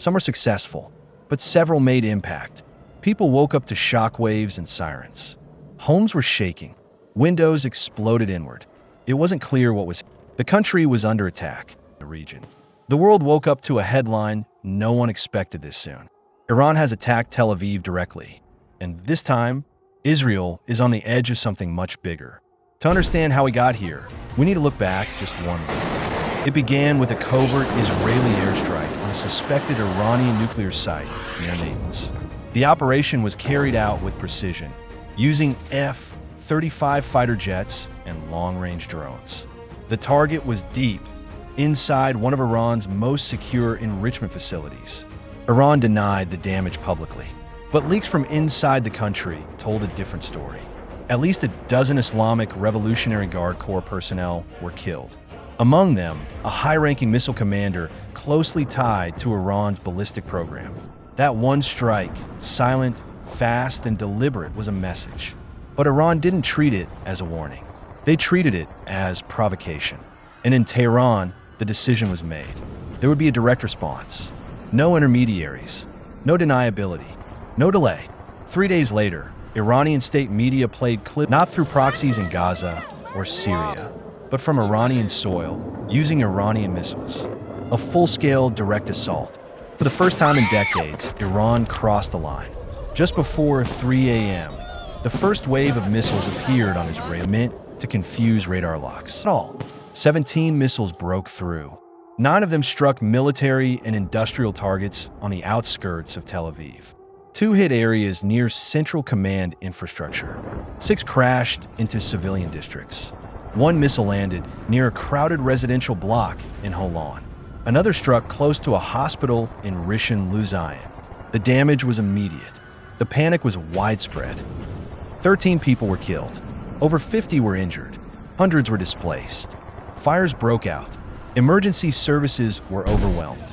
Some were successful, but several made impact. People woke up to shock waves and sirens. Homes were shaking. Windows exploded inward. It wasn't clear what was. The country was under attack. The region. The world woke up to a headline no one expected this soon. Iran has attacked Tel Aviv directly. And this time, Israel is on the edge of something much bigger. To understand how we got here, we need to look back just 1 week. It began with a covert Israeli airstrike on a suspected Iranian nuclear site near Natanz. The operation was carried out with precision, using F-35 fighter jets and long-range drones. The target was deep, inside one of Iran's most secure enrichment facilities. Iran denied the damage publicly, but leaks from inside the country told a different story. At least a dozen Islamic Revolutionary Guard Corps personnel were killed. Among them, a high-ranking missile commander closely tied to Iran's ballistic program. That one strike, silent, fast, and deliberate, was a message. But Iran didn't treat it as a warning. They treated it as provocation. And in Tehran, the decision was made. There would be a direct response. No intermediaries, no deniability, no delay. 3 days later, Iranian state media played clips not through proxies in Gaza or Syria, but from Iranian soil, using Iranian missiles. A full-scale direct assault. For the first time in decades, Iran crossed the line. Just before 3 a.m., the first wave of missiles appeared on Israel, meant to confuse radar locks. In all, 17 missiles broke through. 9 of them struck military and industrial targets on the outskirts of Tel Aviv. 2 hit areas near Central Command infrastructure. 6 crashed into civilian districts. 1 missile landed near a crowded residential block in Holon. Another struck close to a hospital in Rishon LeZion. The damage was immediate. The panic was widespread. 13 people were killed. Over 50 were injured. Hundreds were displaced. Fires broke out. Emergency services were overwhelmed.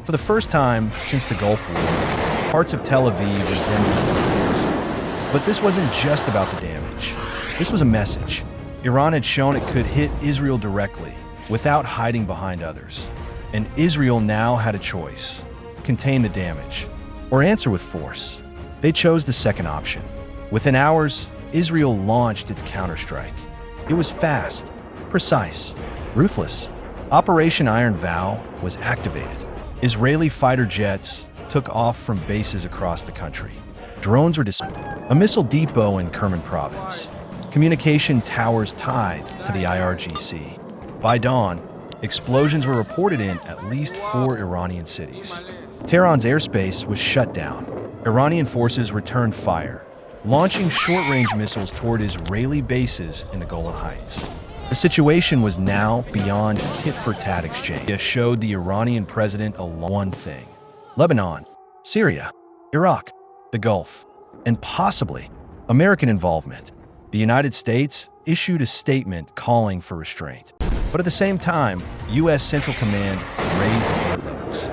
For the first time since the Gulf War, parts of Tel Aviv resembled a war zone. But this wasn't just about the damage. This was a message. Iran had shown it could hit Israel directly, without hiding behind others. And Israel now had a choice: contain the damage, or answer with force. They chose the second option. Within hours, Israel launched its counterstrike. It was fast, precise, ruthless. Operation Iron Vow was activated. Israeli fighter jets took off from bases across the country. Drones were dispatched. A missile depot in Kerman province. Communication towers tied to the IRGC. By dawn, explosions were reported in at least 4 Iranian cities. Tehran's airspace was shut down. Iranian forces returned fire, launching short-range missiles toward Israeli bases in the Golan Heights. The situation was now beyond tit-for-tat exchange. It showed the Iranian president one thing: Lebanon, Syria, Iraq, the Gulf, and possibly American involvement. The United States issued a statement calling for restraint. But at the same time, U.S. Central Command raised alert levels.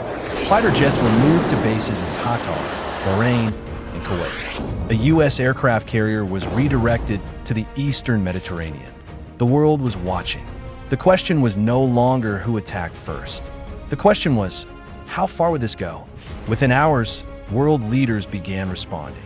Fighter jets were moved to bases in Qatar, Bahrain, and Kuwait. A U.S. aircraft carrier was redirected to the eastern Mediterranean. The world was watching. The question was no longer who attacked first. The question was, how far would this go? Within hours, world leaders began responding.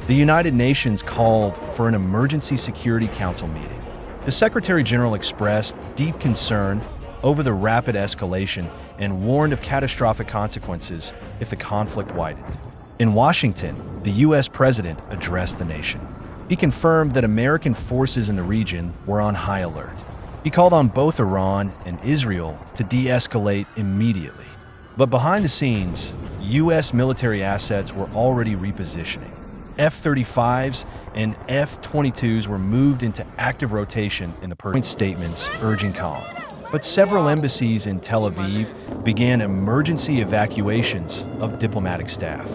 The United Nations called for an Emergency Security Council meeting. The Secretary General expressed deep concern over the rapid escalation and warned of catastrophic consequences if the conflict widened. In Washington, the U.S. President addressed the nation. He confirmed that American forces in the region were on high alert. He called on both Iran and Israel to de-escalate immediately. But behind the scenes, U.S. military assets were already repositioning. F-35s and F-22s were moved into active rotation in the Persian statements urging calm. But several embassies in Tel Aviv began emergency evacuations of diplomatic staff.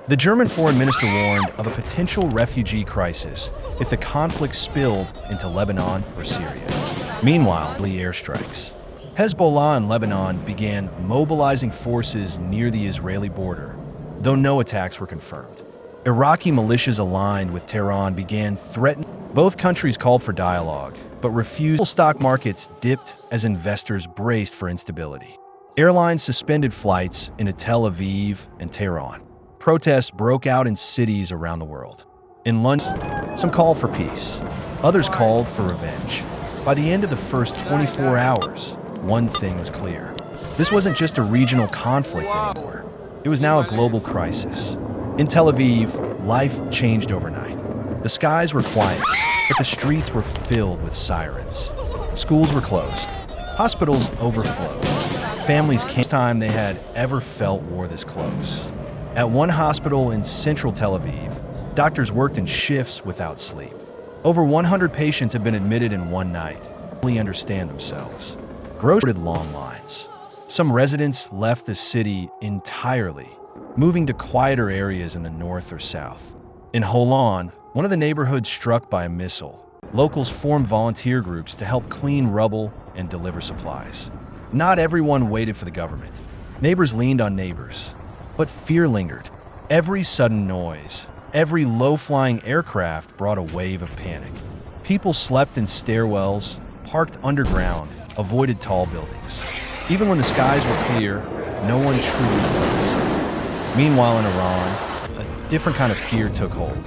The German foreign minister warned of a potential refugee crisis if the conflict spilled into Lebanon or Syria. Meanwhile, airstrikes. Hezbollah in Lebanon began mobilizing forces near the Israeli border, though no attacks were confirmed. Iraqi militias aligned with Tehran began threatening. Both countries called for dialogue, but refused. Stock markets dipped as investors braced for instability. Airlines suspended flights into Tel Aviv and Tehran. Protests broke out in cities around the world. In London, some called for peace. Others called for revenge. By the end of the first 24 hours, one thing was clear. This wasn't just a regional conflict anymore. It was now a global crisis. In Tel Aviv, life changed overnight. The skies were quiet, but the streets were filled with sirens. Schools were closed. Hospitals overflowed. Families came. First time they had ever felt war this close. At one hospital in central Tel Aviv, doctors worked in shifts without sleep. Over 100 patients have been admitted in one night. They really understand themselves. Grocery long lines. Some residents left the city entirely, moving to quieter areas in the north or south. In Holon, one of the neighborhoods struck by a missile, locals formed volunteer groups to help clean rubble and deliver supplies. Not everyone waited for the government. Neighbors leaned on neighbors, but fear lingered. Every sudden noise, every low-flying aircraft brought a wave of panic. People slept in stairwells, parked underground, avoided tall buildings. Even when the skies were clear, no one truly felt safe. Meanwhile in Iran, a different kind of fear took hold.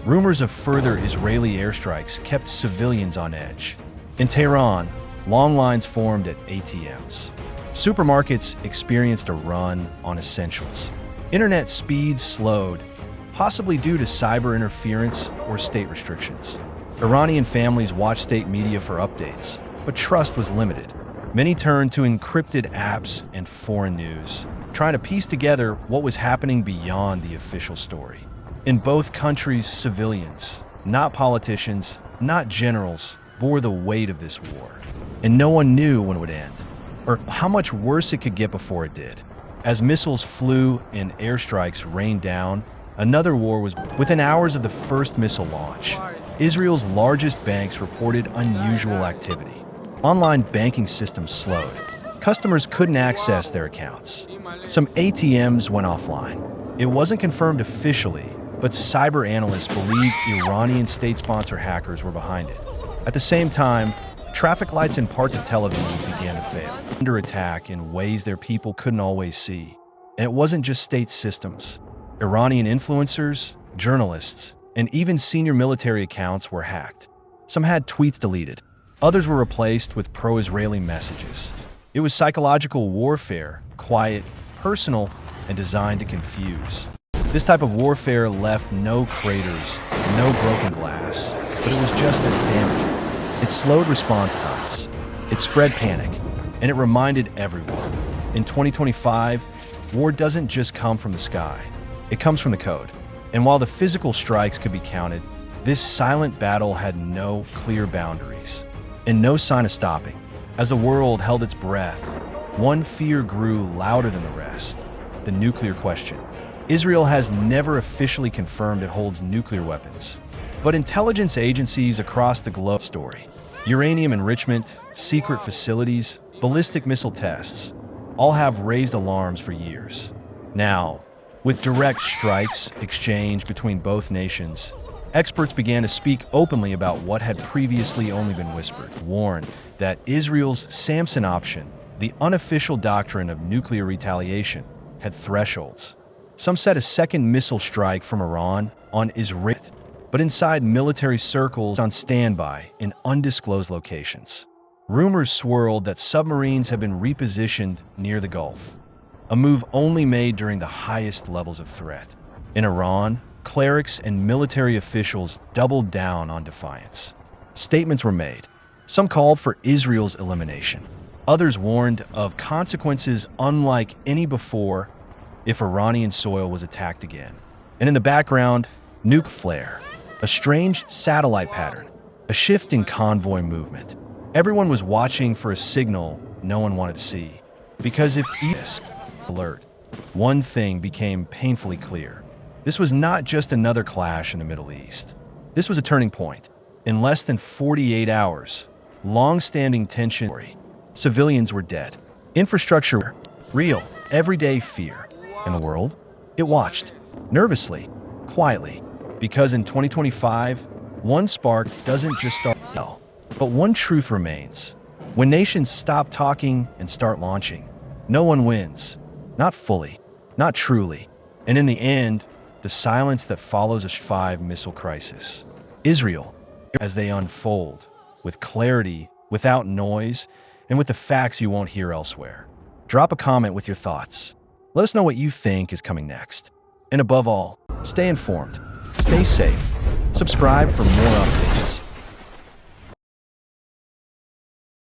Rumors of further Israeli airstrikes kept civilians on edge. In Tehran, long lines formed at ATMs. Supermarkets experienced a run on essentials. Internet speeds slowed, possibly due to cyber interference or state restrictions. Iranian families watched state media for updates, but trust was limited. Many turned to encrypted apps and foreign news, trying to piece together what was happening beyond the official story. In both countries, civilians, not politicians, not generals, bore the weight of this war. And no one knew when it would end, or how much worse it could get before it did. As missiles flew and airstrikes rained down, another war was. Within hours of the first missile launch, Israel's largest banks reported unusual activity. Online banking systems slowed. Customers couldn't access their accounts. Some ATMs went offline. It wasn't confirmed officially, but cyber analysts believed Iranian state-sponsored hackers were behind it. At the same time, traffic lights in parts of Tel Aviv began to fail, under attack in ways their people couldn't always see. And it wasn't just state systems. Iranian influencers, journalists, and even senior military accounts were hacked. Some had tweets deleted. Others were replaced with pro-Israeli messages. It was psychological warfare, quiet, personal, and designed to confuse. This type of warfare left no craters, no broken glass, but it was just as damaging. It slowed response times, it spread panic, and it reminded everyone. In 2025, war doesn't just come from the sky, it comes from the code. And while the physical strikes could be counted, this silent battle had no clear boundaries, and no sign of stopping. As the world held its breath, one fear grew louder than the rest: the nuclear question. Israel has never officially confirmed it holds nuclear weapons, but intelligence agencies across the globe story. Uranium enrichment, secret facilities, ballistic missile tests, all have raised alarms for years. Now, with direct strikes exchanged between both nations, experts began to speak openly about what had previously only been whispered, warned that Israel's Samson option, the unofficial doctrine of nuclear retaliation, had thresholds. Some said a second missile strike from Iran on Israel, but inside military circles on standby in undisclosed locations. Rumors swirled that submarines have been repositioned near the Gulf, a move only made during the highest levels of threat. In Iran, clerics and military officials doubled down on defiance. Statements were made. Some called for Israel's elimination. Others warned of consequences unlike any before if Iranian soil was attacked again. And in the background, nuke flare, a strange satellite pattern, a shift in convoy movement. Everyone was watching for a signal no one wanted to see. Because if East alert, one thing became painfully clear. This was not just another clash in the Middle East. This was a turning point. In less than 48 hours, long-standing tension, civilians were dead. Infrastructure, real, everyday fear. And the world? It watched, nervously, quietly. Because in 2025, one spark doesn't just start a hell. But one truth remains. When nations stop talking and start launching, No one wins. Not fully. Not truly. And in the end, the silence that follows a 5 missile crisis. Israel, as they unfold, with clarity, without noise, and with the facts you won't hear elsewhere. Drop a comment with your thoughts. Let us know what you think is coming next. And above all, stay informed, stay safe, subscribe for more updates.